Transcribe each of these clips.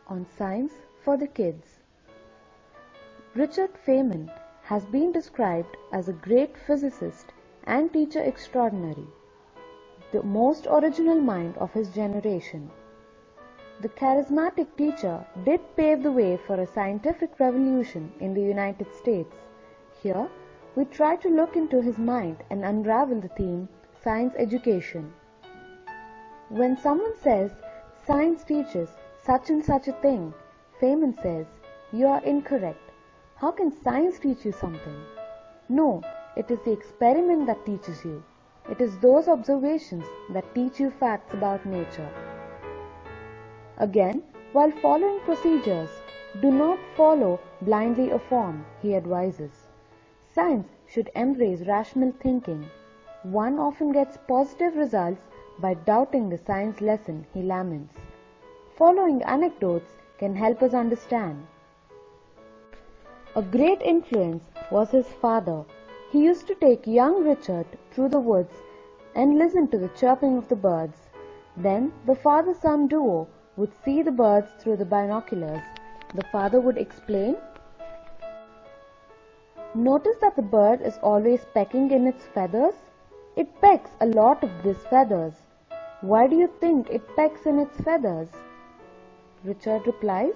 on Science for the Kids. Richard Feynman has been described as a great physicist and teacher extraordinary, the most original mind of his generation. The charismatic teacher did pave the way for a scientific revolution in the United States. Here, we try to look into his mind and unravel the theme, science education. When someone says, science teaches such and such a thing, Feynman says, you are incorrect. How can science teach you something? No, it is the experiment that teaches you. It is those observations that teach you facts about nature. Again, while following procedures, do not follow blindly a form, he advises. Science should embrace rational thinking. One often gets positive results by doubting the science lesson, he laments. Following anecdotes can help us understand. A great influence was his father. He used to take young Richard through the woods and listen to the chirping of the birds. Then the father-son duo would see the birds through the binoculars. The father would explain, "Notice that the bird is always pecking in its feathers? It pecks a lot of these feathers. Why do you think it pecks in its feathers?" Richard replies,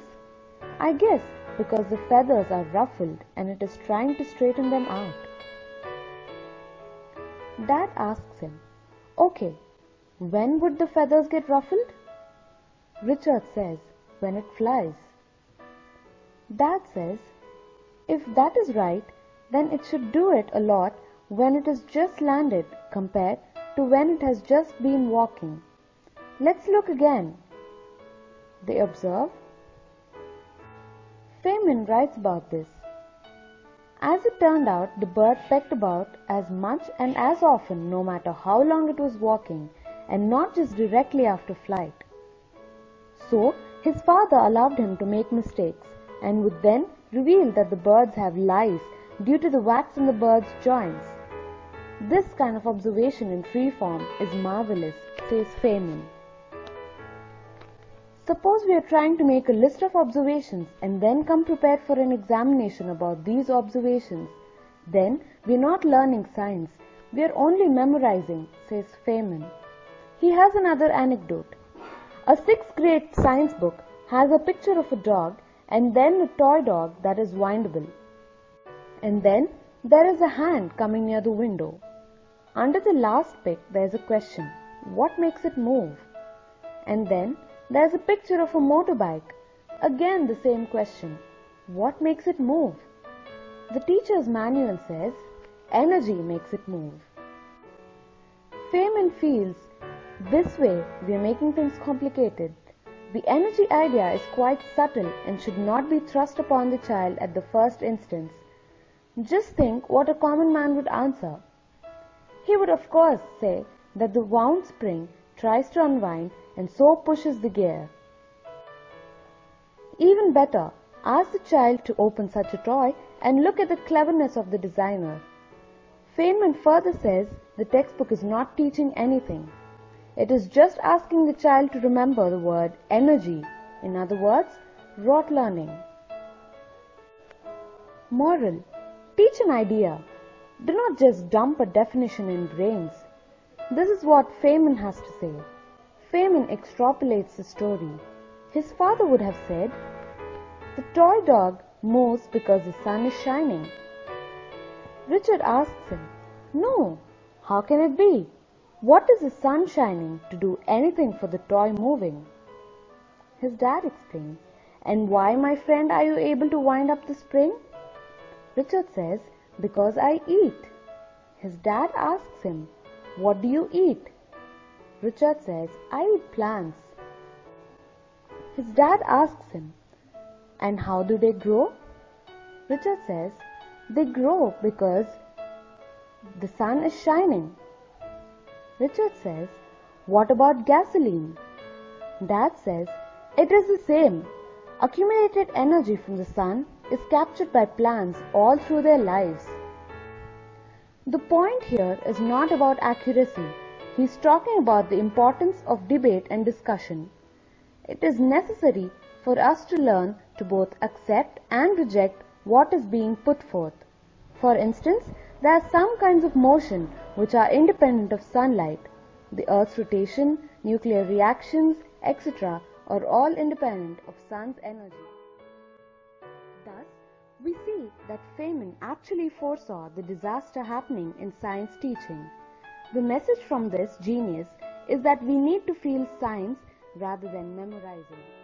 "I guess because the feathers are ruffled and it is trying to straighten them out." Dad asks him, "Okay, when would the feathers get ruffled?" Richard says, "When it flies." Dad says, "If that is right, then it should do it a lot when it has just landed compared to when it has just been walking. Let's look again." They observe. Feynman writes about this. As it turned out, the bird pecked about as much and as often no matter how long it was walking, and not just directly after flight. So, his father allowed him to make mistakes and would then reveal that the birds have lice due to the wax in the bird's joints. This kind of observation in free form is marvelous, says Feynman. Suppose we are trying to make a list of observations and then come prepared for an examination about these observations. Then we are not learning science, we are only memorizing, says Feynman. He has another anecdote. A 6th grade science book has a picture of a dog and then a toy dog that is windable. And then there is a hand coming near the window. Under the last pic there is a question, what makes it move? And then there is a picture of a motorbike. Again the same question, what makes it move? The teacher's manual says, energy makes it move. Feynman feels, this way we are making things complicated. The energy idea is quite subtle and should not be thrust upon the child at the first instance. Just think what a common man would answer. He would of course say that the wound spring tries to unwind and so pushes the gear. Even better, ask the child to open such a toy and look at the cleverness of the designer. Feynman further says the textbook is not teaching anything. It is just asking the child to remember the word energy, in other words, rote learning. Moral: teach an idea. Do not just dump a definition in brains. This is what Feynman has to say. Feynman extrapolates the story. His father would have said, the toy dog moves because the sun is shining. Richard asks him, no, how can it be? What is the sun shining to do anything for the toy moving? His dad explains, and why, my friend, are you able to wind up the spring? Richard says, because I eat. His dad asks him, what do you eat? Richard says, I eat plants. His dad asks him, and how do they grow? Richard says, they grow because the sun is shining. Richard says, what about gasoline? Dad says, it is the same. Accumulated energy from the sun is captured by plants all through their lives. The point here is not about accuracy. He is talking about the importance of debate and discussion. It is necessary for us to learn to both accept and reject what is being put forth. For instance, there are some kinds of motion which are independent of sunlight. The Earth's rotation, nuclear reactions, etc. are all independent of sun's energy. Thus, we see that Feynman actually foresaw the disaster happening in science teaching. The message from this genius is that we need to feel science rather than memorizing.